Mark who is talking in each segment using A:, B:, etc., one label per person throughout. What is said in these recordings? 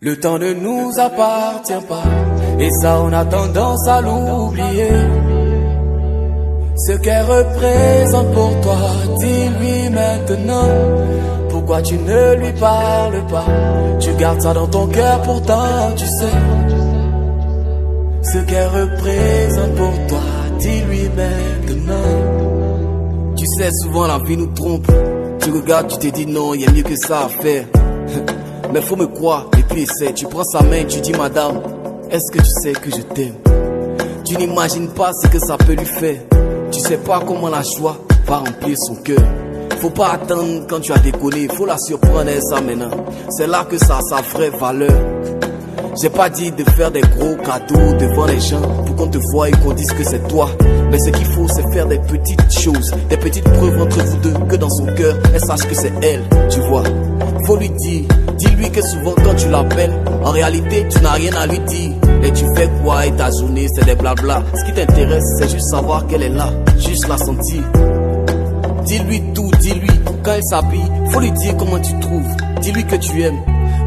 A: Le temps ne nous appartient pas, et ça on a tendance à l'oublier. Ce qu'elle représente pour toi, dis-lui maintenant. Pourquoi tu ne lui parles pas? Tu gardes ça dans ton cœur, pourtant tu sais. Ce qu'elle représente pour toi, dis-lui maintenant. Tu sais, souvent la vie nous trompe. Tu regardes, tu te dis non, il y a mieux que ça à faire. Mais faut me croire, et puis essaie. Tu prends sa main, tu dis madame, est-ce que tu sais que je t'aime? Tu n'imagines pas ce que ça peut lui faire. Tu sais pas comment la joie va remplir son cœur. Faut pas attendre quand tu as déconné, faut la surprendre et ça maintenant. C'est là que ça a sa vraie valeur. J'ai pas dit de faire des gros cadeaux devant les gens pour qu'on te voie et qu'on dise que c'est toi. Mais ce qu'il faut, c'est faire des petites choses, des petites preuves entre vous deux, que dans son cœur, elle sache que c'est elle, tu vois. Faut lui dire, dis-lui que souvent quand tu l'appelles, en réalité tu n'as rien à lui dire. Et tu fais quoi et ta journée c'est des blabla. Ce qui t'intéresse c'est juste savoir qu'elle est là, juste la sentir. Dis-lui tout, dis-lui quand elle s'habille, faut lui dire comment tu trouves. Dis-lui que tu aimes,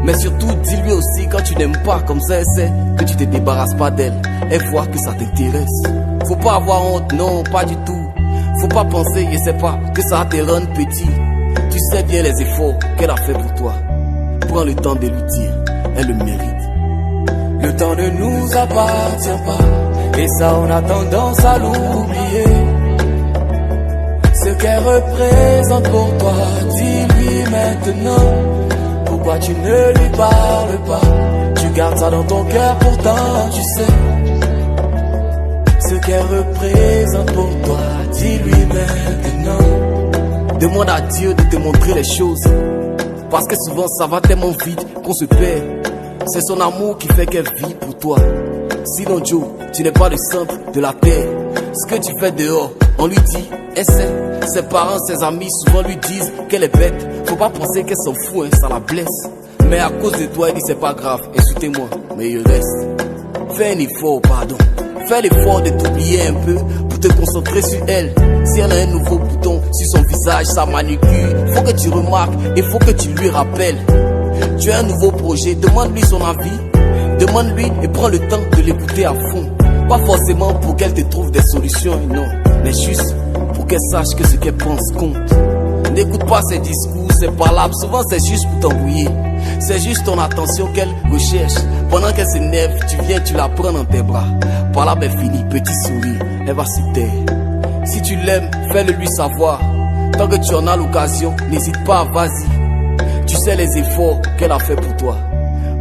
A: mais surtout dis-lui aussi quand tu n'aimes pas. Comme ça elle sait que tu te débarrasses pas d'elle. Elle voit que ça t'intéresse. Faut pas avoir honte, non pas du tout. Faut pas penser, je sais pas, que ça te rende petit. Tu sais bien les efforts qu'elle a fait pour toi. Prends le temps de lui dire, elle le mérite. Le temps ne nous appartient pas, et ça on a tendance à l'oublier. Ce qu'elle représente pour toi, dis-lui maintenant. Pourquoi tu ne lui parles pas? Tu gardes ça dans ton cœur, pourtant tu sais. Ce qu'elle représente pour toi, dis-lui maintenant. Demande à Dieu de te montrer les choses, parce que souvent ça va tellement vite qu'on se perd. C'est son amour qui fait qu'elle vit pour toi. Sinon Joe, tu n'es pas le centre de la terre. Ce que tu fais dehors, on lui dit, essaie. Ses parents, ses amis souvent lui disent qu'elle est bête. Faut pas penser qu'elle s'en fout, hein, ça la blesse. Mais à cause de toi, elle dit c'est pas grave, insultez-moi, mais il reste. Fais un effort, pardon. Fais l'effort de t'oublier un peu pour te concentrer sur elle. Si elle a un nouveau bouton sur son visage, sa manucure, faut que tu remarques et faut que tu lui rappelles. Tu as un nouveau projet, demande-lui son avis. Demande-lui et prends le temps de l'écouter à fond. Pas forcément pour qu'elle te trouve des solutions, non, mais juste pour qu'elle sache que ce qu'elle pense compte. N'écoute pas ses discours, ses palabres, souvent c'est juste pour t'embrouiller. C'est juste ton attention qu'elle recherche. Pendant qu'elle s'énerve, tu viens, tu la prends dans tes bras. Par là, ben fini, petit sourire, elle va se taire. Si tu l'aimes, fais-le lui savoir. Tant que tu en as l'occasion, n'hésite pas, vas-y. Tu sais les efforts qu'elle a fait pour toi.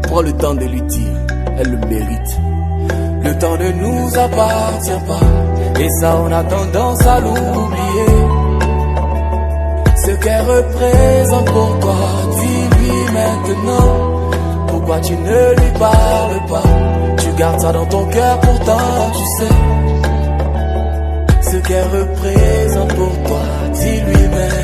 A: Prends le temps de lui dire, elle le mérite. Le temps ne nous appartient pas, et ça on a tendance à l'oublier. Ce qu'elle représente pour toi, dis-lui maintenant. Pourquoi tu ne lui parles pas? Tu gardes ça dans ton cœur, pourtant tu sais. Ce qu'elle représente pour toi, dis-lui maintenant.